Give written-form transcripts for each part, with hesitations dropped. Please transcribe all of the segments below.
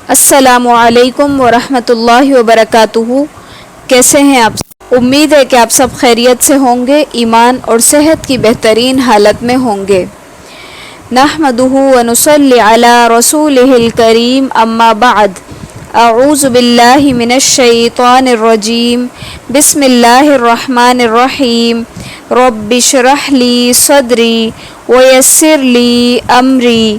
السلام علیکم ورحمۃ اللہ وبرکاتہ۔ کیسے ہیں آپ؟ امید ہے کہ آپ سب خیریت سے ہوں گے، ایمان اور صحت کی بہترین حالت میں ہوں گے۔ نحمدہ ونصلی علی رسولہ الکریم، اما بعد، اعوذ باللہ من الشیطان الرجیم، بسم اللہ الرحمن الرحیم۔ رب اشرح لی صدری ویسر لی امری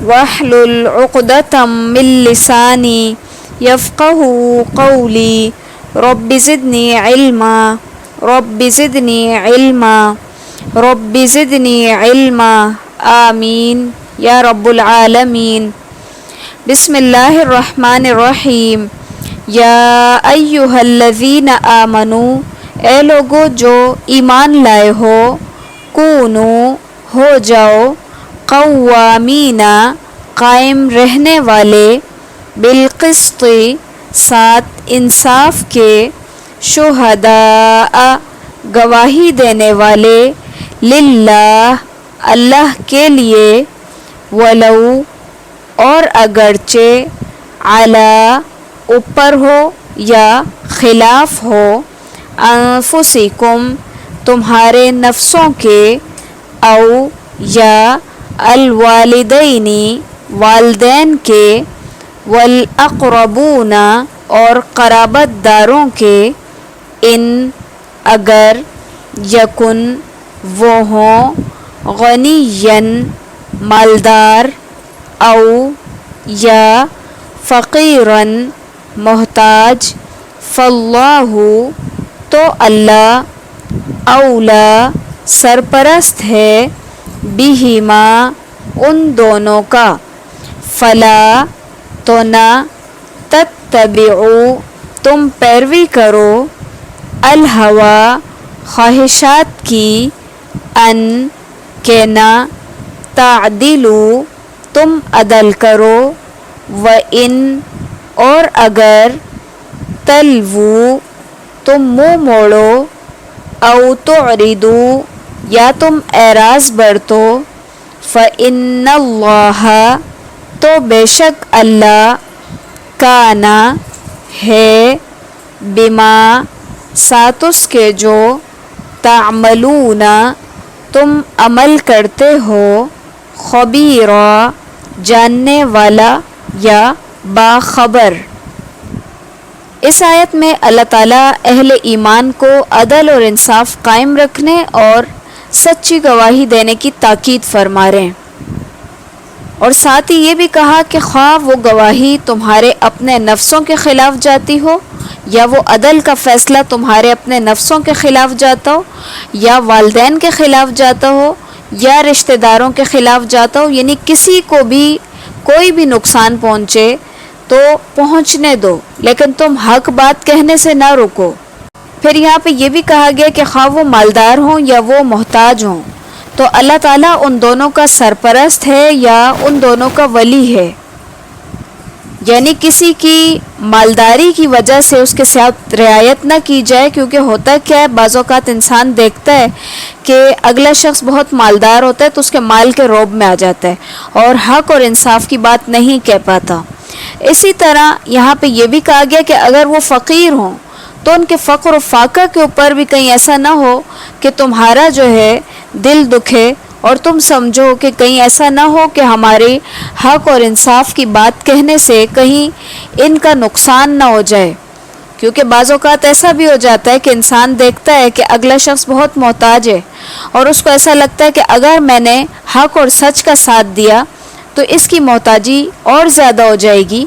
واحلل عقدۃ من لسانی یفقہوا قولی۔ رب زدنی علما، رب زدنی علما، رب زدنی علما، آمین یا رب العالمین۔ بسم اللہ الرحمن الرحیم۔ یا ایہا الذین آمنوا، اے لوگو جو ایمان لائے ہو، کونو، ہو جاؤ، قوامین، قائم رہنے والے، بالقسط، ساتھ انصاف کے، شہداء، گواہی دینے والے، للہ، اللہ کے لیے، ولو، اور اگرچہ، علی، اوپر ہو یا خلاف ہو، انفسکم، تمہارے نفسوں کے، او، یا، الوالدین، والدین کے، والاقربون، اور قرابت داروں کے، ان، اگر، یکن، وہ ہوں، غنیًا، مالدار، او، یا، فقیراً، محتاج، فاللہ، تو اللہ، اولی، سرپرست ہے، بہما، ان دونوں کا، فلا، تو نہ، تتبعوا، تم پیروی کرو، الہویٰ، خواہشات کی، ان، کہ نہ، تعدلوا، تم عدل کرو، وَإِن، اور اگر، تلووا، تم منہ موڑو، او تعرضوا، یا تم اعراض برتو، فإن اللہ، تو بے شک اللہ، کان، ہے، بما، ساتھ اس کے جو، تعملون، تم عمل کرتے ہو، خبیرا، جاننے والا یا باخبر۔ اس آیت میں اللہ تعالیٰ اہل ایمان کو عدل اور انصاف قائم رکھنے اور سچی گواہی دینے کی تاکید فرما رہے ہیں، اور ساتھ ہی یہ بھی کہا کہ خواہ وہ گواہی تمہارے اپنے نفسوں کے خلاف جاتی ہو، یا وہ عدل کا فیصلہ تمہارے اپنے نفسوں کے خلاف جاتا ہو، یا والدین کے خلاف جاتا ہو، یا رشتہ داروں کے خلاف جاتا ہو، یعنی کسی کو بھی کوئی بھی نقصان پہنچے تو پہنچنے دو، لیکن تم حق بات کہنے سے نہ رکو۔ پھر یہاں پہ یہ بھی کہا گیا کہ خواہ وہ مالدار ہوں یا وہ محتاج ہوں، تو اللہ تعالیٰ ان دونوں کا سرپرست ہے یا ان دونوں کا ولی ہے، یعنی کسی کی مالداری کی وجہ سے اس کے ساتھ رعایت نہ کی جائے، کیونکہ ہوتا کیا ہے، بعض اوقات انسان دیکھتا ہے کہ اگلا شخص بہت مالدار ہوتا ہے تو اس کے مال کے روب میں آ جاتا ہے اور حق اور انصاف کی بات نہیں کہہ پاتا۔ اسی طرح یہاں پہ یہ بھی کہا گیا کہ اگر وہ فقیر ہوں تو ان کے فقر و فاقہ کے اوپر بھی کہیں ایسا نہ ہو کہ تمہارا جو ہے دل دکھے، اور تم سمجھو کہ کہیں ایسا نہ ہو کہ ہمارے حق اور انصاف کی بات کہنے سے کہیں ان کا نقصان نہ ہو جائے، کیونکہ بعض اوقات ایسا بھی ہو جاتا ہے کہ انسان دیکھتا ہے کہ اگلا شخص بہت محتاج ہے، اور اس کو ایسا لگتا ہے کہ اگر میں نے حق اور سچ کا ساتھ دیا تو اس کی محتاجی اور زیادہ ہو جائے گی،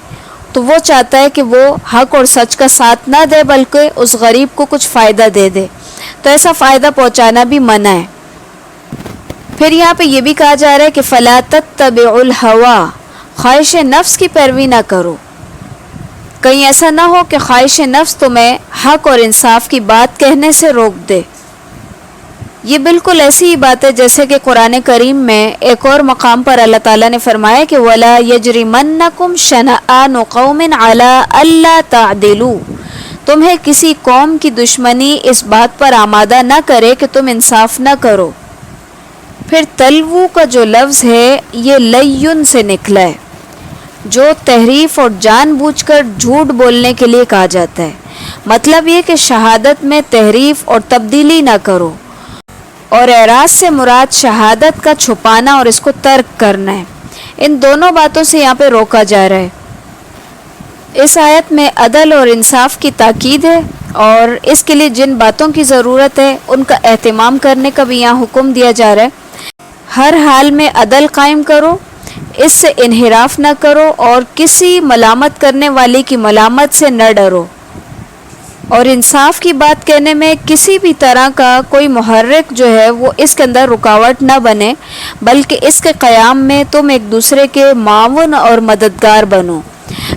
تو وہ چاہتا ہے کہ وہ حق اور سچ کا ساتھ نہ دے بلکہ اس غریب کو کچھ فائدہ دے دے، تو ایسا فائدہ پہنچانا بھی منع ہے۔ پھر یہاں پہ یہ بھی کہا جا رہا ہے کہ فلا تتبعوا الہویٰ، خواہش نفس کی پیروی نہ کرو، کہیں ایسا نہ ہو کہ خواہش نفس تمہیں حق اور انصاف کی بات کہنے سے روک دے۔ یہ بالکل ایسی ہی بات ہے جیسے کہ قرآن کریم میں ایک اور مقام پر اللہ تعالیٰ نے فرمایا کہ وَلَا يَجْرِمَنَّكُمْ شَنَآنُ قَوْمٍ عَلَىٰ أَلَّا تَعْدِلُوا، تمہیں کسی قوم کی دشمنی اس بات پر آمادہ نہ کرے کہ تم انصاف نہ کرو۔ پھر تلوو کا جو لفظ ہے یہ لیون سے نکلا ہے، جو تحریف اور جان بوجھ کر جھوٹ بولنے کے لیے کہا جاتا ہے۔ مطلب یہ کہ شہادت میں تحریف اور تبدیلی نہ کرو، اور اعراض سے مراد شہادت کا چھپانا اور اس کو ترک کرنا ہے۔ ان دونوں باتوں سے یہاں پہ روکا جا رہا ہے۔ اس آیت میں عدل اور انصاف کی تاکید ہے، اور اس کے لیے جن باتوں کی ضرورت ہے ان کا اہتمام کرنے کا بھی یہاں حکم دیا جا رہا ہے۔ ہر حال میں عدل قائم کرو، اس سے انحراف نہ کرو، اور کسی ملامت کرنے والے کی ملامت سے نہ ڈرو، اور انصاف کی بات کہنے میں کسی بھی طرح کا کوئی محرک جو ہے وہ اس کے اندر رکاوٹ نہ بنے، بلکہ اس کے قیام میں تم ایک دوسرے کے معاون اور مددگار بنو۔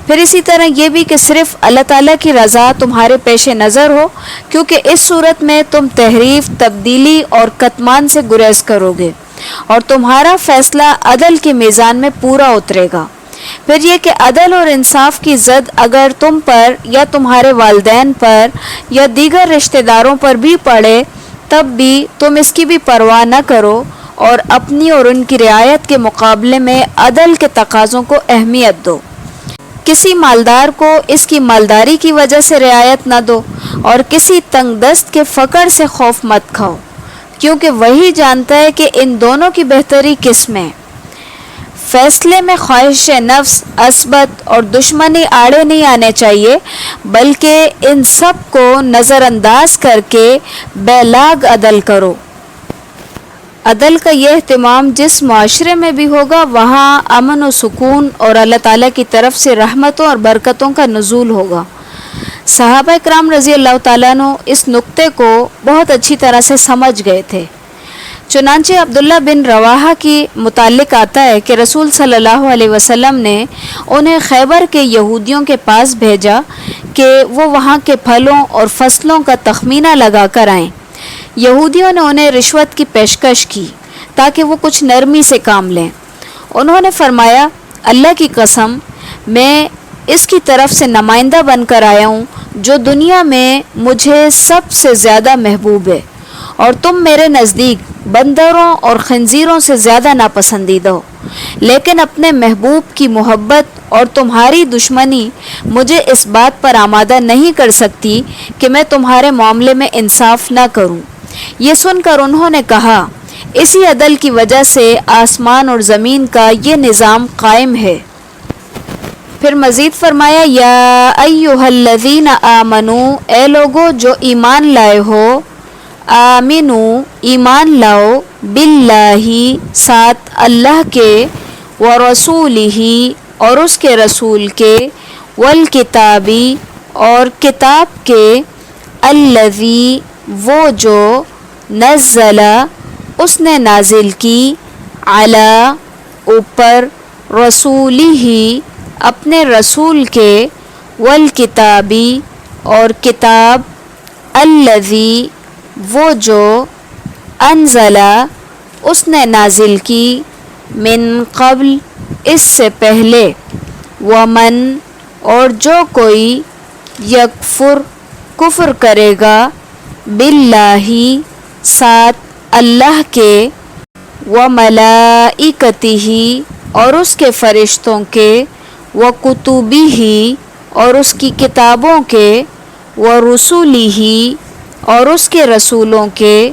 پھر اسی طرح یہ بھی کہ صرف اللہ تعالیٰ کی رضا تمہارے پیش نظر ہو، کیونکہ اس صورت میں تم تحریف، تبدیلی اور کتمان سے گریز کرو گے، اور تمہارا فیصلہ عدل کے میزان میں پورا اترے گا۔ پھر یہ کہ عدل اور انصاف کی زد اگر تم پر یا تمہارے والدین پر یا دیگر رشتہ داروں پر بھی پڑے، تب بھی تم اس کی بھی پرواہ نہ کرو، اور اپنی اور ان کی رعایت کے مقابلے میں عدل کے تقاضوں کو اہمیت دو۔ کسی مالدار کو اس کی مالداری کی وجہ سے رعایت نہ دو، اور کسی تنگ دست کے فقر سے خوف مت کھاؤ، کیونکہ وہی جانتا ہے کہ ان دونوں کی بہتری کس میں۔ فیصلے میں خواہش نفس، عصبت اور دشمنی آڑے نہیں آنے چاہیے، بلکہ ان سب کو نظر انداز کر کے بے لاگ عدل کرو۔ عدل کا یہ اہتمام جس معاشرے میں بھی ہوگا، وہاں امن و سکون اور اللہ تعالیٰ کی طرف سے رحمتوں اور برکتوں کا نزول ہوگا۔ صحابہ کرام رضی اللہ تعالیٰ عنہ اس نقطے کو بہت اچھی طرح سے سمجھ گئے تھے۔ چنانچہ عبداللہ بن رواحہ کی متعلق آتا ہے کہ رسول صلی اللہ علیہ وسلم نے انہیں خیبر کے یہودیوں کے پاس بھیجا کہ وہ وہاں کے پھلوں اور فصلوں کا تخمینہ لگا کر آئیں۔ یہودیوں نے انہیں رشوت کی پیشکش کی تاکہ وہ کچھ نرمی سے کام لیں۔ انہوں نے فرمایا، اللہ کی قسم، میں اس کی طرف سے نمائندہ بن کر آیا ہوں جو دنیا میں مجھے سب سے زیادہ محبوب ہے، اور تم میرے نزدیک بندروں اور خنزیروں سے زیادہ ناپسندیدہ ہو، لیکن اپنے محبوب کی محبت اور تمہاری دشمنی مجھے اس بات پر آمادہ نہیں کر سکتی کہ میں تمہارے معاملے میں انصاف نہ کروں۔ یہ سن کر انہوں نے کہا، اسی عدل کی وجہ سے آسمان اور زمین کا یہ نظام قائم ہے۔ پھر مزید فرمایا، یا ایھا الذین آمنو، اے لوگو جو ایمان لائے ہو، آمنو ایمان لاؤ، باللہ ساتھ اللہ کے، ورسولہ اور اس کے رسول کے، والکتابی اور کتاب کے، الذی وہ جو، نزل اس نے نازل کی، علی اوپر، رسولہ اپنے رسول کے، والکتابی اور کتاب، الذی وہ جو، انزل اس نے نازل کی، من قبل اس سے پہلے، ومن اور جو کوئی، یکفر کفر کرے گا، باللہ ساتھ اللہ کے، وملائکتہ اور اس کے فرشتوں کے، وکتبہ اور اس کی کتابوں کے، ورسلہ اور اس کے رسولوں کے،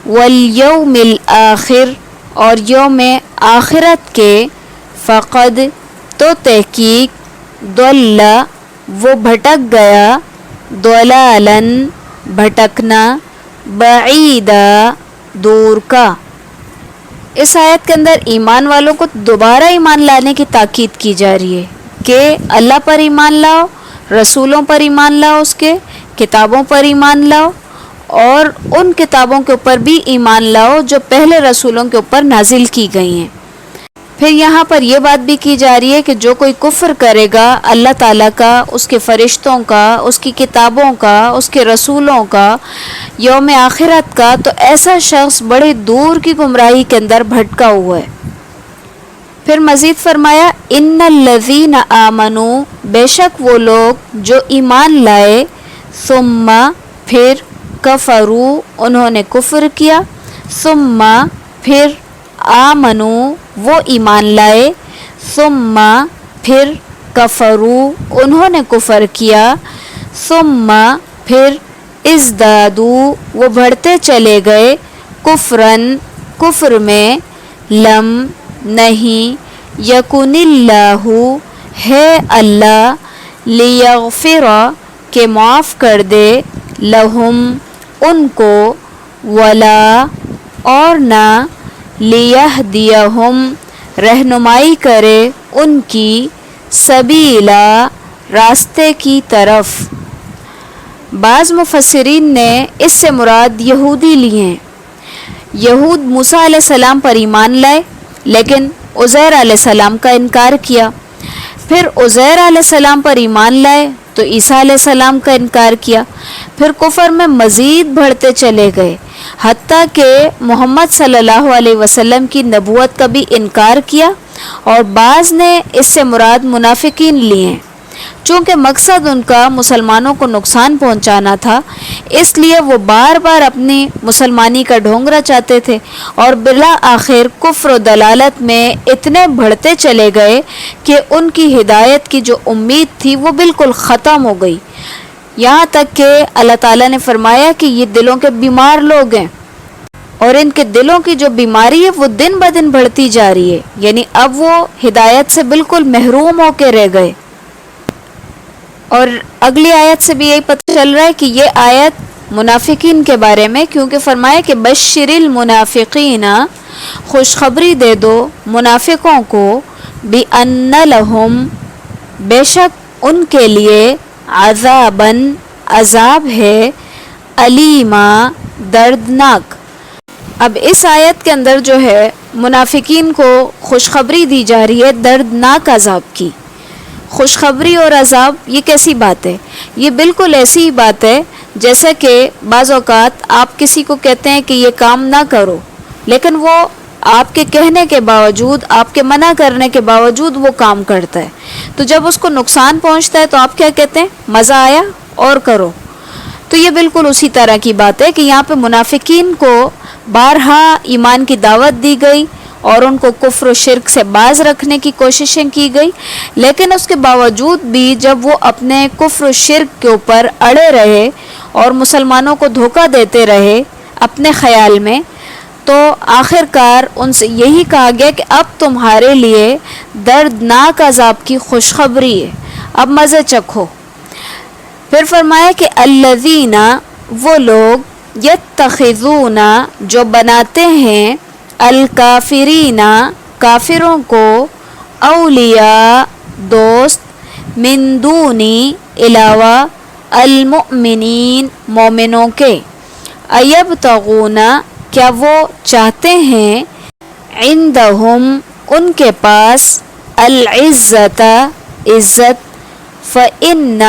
والیوم الآخر اور یوم آخرت کے، فقد تو تحقیق، ضل وہ بھٹک گیا، ضلالا بھٹکنا، بعیدا دور کا۔ اس آیت کے اندر ایمان والوں کو دوبارہ ایمان لانے کی تاکید کی جا رہی ہے کہ اللہ پر ایمان لاؤ، رسولوں پر ایمان لاؤ، اس کے کتابوں پر ایمان لاؤ، اور ان کتابوں کے اوپر بھی ایمان لاؤ جو پہلے رسولوں کے اوپر نازل کی گئی ہیں۔ پھر یہاں پر یہ بات بھی کی جا رہی ہے کہ جو کوئی کفر کرے گا اللہ تعالیٰ کا، اس کے فرشتوں کا، اس کی کتابوں کا، اس کے رسولوں کا، یوم آخرت کا، تو ایسا شخص بڑے دور کی گمراہی کے اندر بھٹکا ہوا ہے۔ پھر مزید فرمایا، ان الذین آمنوا بے شک وہ لوگ جو ایمان لائے، ثم پھر، کفروا انہوں نے کفر کیا، ثم پھر، آمنوا وہ ایمان لائے، ثم پھر کفرو انہوں نے کفر کیا، ثم پھر ازدادو وہ بڑھتے چلے گئے، کفرن کفر میں، لم نہیں، یکن اللہ ہے اللہ، لیغفر کہ معاف کر دے، لہم ان کو، ولا اور نہ، لیہدیہم رہنمائی کرے ان کی، سبیلا راستے کی طرف۔ بعض مفسرین نے اس سے مراد یہودی لیے ہیں۔ یہود موسیٰ علیہ السلام پر ایمان لائے لیکن عزیر علیہ السلام کا انکار کیا، پھر عزیر علیہ السلام پر ایمان لائے تو عیسیٰ علیہ السلام کا انکار کیا، پھر کفر میں مزید بڑھتے چلے گئے، حتیٰ کہ محمد صلی اللہ علیہ وسلم کی نبوت کا بھی انکار کیا، اور بعض نے اس سے مراد منافقین لیے۔ چونکہ مقصد ان کا مسلمانوں کو نقصان پہنچانا تھا، اس لیے وہ بار بار اپنی مسلمانی کا ڈھونگرا چاہتے تھے، اور بالآخر کفر و دلالت میں اتنے بڑھتے چلے گئے کہ ان کی ہدایت کی جو امید تھی وہ بالکل ختم ہو گئی، یہاں تک کہ اللہ تعالیٰ نے فرمایا کہ یہ دلوں کے بیمار لوگ ہیں، اور ان کے دلوں کی جو بیماری ہے وہ دن بدن بڑھتی جا رہی ہے، یعنی اب وہ ہدایت سے بالکل محروم ہو کے رہ گئے۔ اور اگلی آیت سے بھی یہی پتہ چل رہا ہے کہ یہ آیت منافقین کے بارے میں، کیونکہ فرمایا کہ بشر المنافقین خوشخبری دے دو منافقوں کو، بِأَنَّ لَهُمْ بے شک ان کے لیے، عذاباً عذاب ہے، علیما دردناک۔ اب اس آیت کے اندر جو ہے منافقین کو خوشخبری دی جا رہی ہے دردناک عذاب کی۔ خوشخبری اور عذاب یہ کیسی بات ہے؟ یہ بالکل ایسی بات ہے جیسے کہ بعض اوقات آپ کسی کو کہتے ہیں کہ یہ کام نہ کرو، لیکن وہ آپ کے کہنے کے باوجود، آپ کے منع کرنے کے باوجود وہ کام کرتا ہے، تو جب اس کو نقصان پہنچتا ہے تو آپ کیا کہتے ہیں؟ مزہ آیا اور کرو۔ تو یہ بالکل اسی طرح کی بات ہے کہ یہاں پہ منافقین کو بارہا ایمان کی دعوت دی گئی اور ان کو کفر و شرک سے باز رکھنے کی کوششیں کی گئی، لیکن اس کے باوجود بھی جب وہ اپنے کفر و شرک کے اوپر اڑے رہے اور مسلمانوں کو دھوکہ دیتے رہے اپنے خیال میں، تو آخر کار ان سے یہی کہا گیا کہ اب تمہارے لیے دردناک عذاب کی خوشخبری ہے، اب مزے چکھو۔ پھر فرمایا کہ الذین وہ لوگ، یتخذون جو بناتے ہیں، الکافرین کافروں کو، اولیاء دوست، من دونی علاوہ، المؤمنین مومنوں کے، ایبتغون کیا وہ چاہتے ہیں، عندہم ان کے پاس، العزت عزت، فإن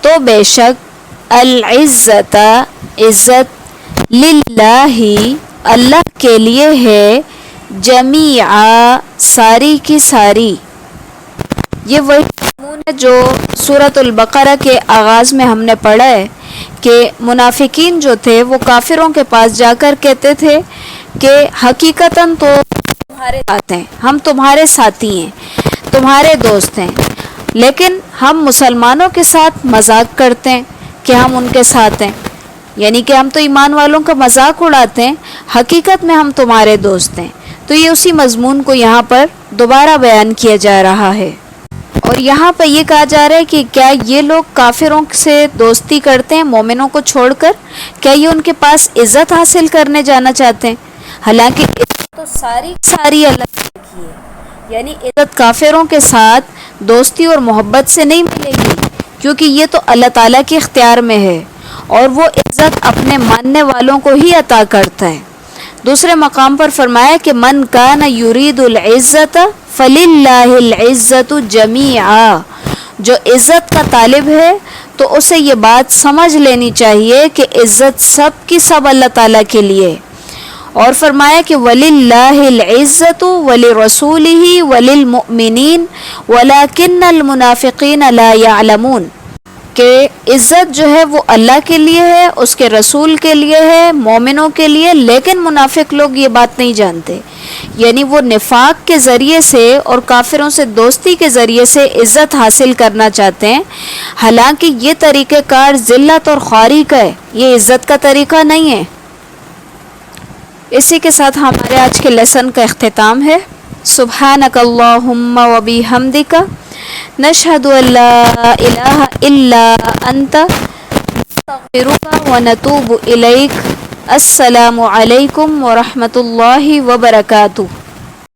تو بے شک، العزت عزت، للہ اللہ کے لیے ہے، جمیعا ساری کی ساری۔ یہ وہی مضمون ہے جو سورۃ البقرہ کے آغاز میں ہم نے پڑھا ہے کہ منافقین جو تھے وہ کافروں کے پاس جا کر کہتے تھے کہ حقیقتاً تو تمہارے ساتھ ہیں، ہم تمہارے ساتھی ہیں، تمہارے دوست ہیں، لیکن ہم مسلمانوں کے ساتھ مذاق کرتے ہیں کہ ہم ان کے ساتھ ہیں، یعنی کہ ہم تو ایمان والوں کا مذاق اڑاتے ہیں، حقیقت میں ہم تمہارے دوست ہیں۔ تو یہ اسی مضمون کو یہاں پر دوبارہ بیان کیا جا رہا ہے، اور یہاں پر یہ کہا جا رہا ہے کہ کیا یہ لوگ کافروں سے دوستی کرتے ہیں مومنوں کو چھوڑ کر؟ کیا یہ ان کے پاس عزت حاصل کرنے جانا چاہتے ہیں؟ حالانکہ عزت تو ساری اللہ کی ہے، یعنی عزت کافروں کے ساتھ دوستی اور محبت سے نہیں ملے گی، کیونکہ یہ تو اللہ تعالیٰ کے اختیار میں ہے، اور وہ عزت اپنے ماننے والوں کو ہی عطا کرتا ہے۔ دوسرے مقام پر فرمایا کہ من کان یرید العزت فللہ العزت جمیعا، جو عزت کا طالب ہے تو اسے یہ بات سمجھ لینی چاہیے کہ عزت سب کی سب اللہ تعالیٰ کے لیے، اور فرمایا کہ وَلِلَّهِ الْعِزَّةُ وَلِرَسُولِهِ وَلِلْمُؤْمِنِينَ وَلَكِنَّ الْمُنَافِقِينَ لَا يَعْلَمُونَ۔ کہ عزت جو ہے وہ اللہ کے لیے ہے، اس کے رسول کے لیے ہے، مومنوں کے لیے، لیکن منافق لوگ یہ بات نہیں جانتے، یعنی وہ نفاق کے ذریعے سے اور کافروں سے دوستی کے ذریعے سے عزت حاصل کرنا چاہتے ہیں، حالانکہ یہ طریقہ کار ذلت اور خواری کا ہے، یہ عزت کا طریقہ نہیں ہے۔ اسی کے ساتھ ہمارے آج کے لیسن کا اختتام ہے۔ سبحانک اللہم و بحمدک نشہد ان لا الہ الا انت نستغفرک و نتوب الیک۔ السلام علیکم ورحمۃ اللہ وبرکاتہ۔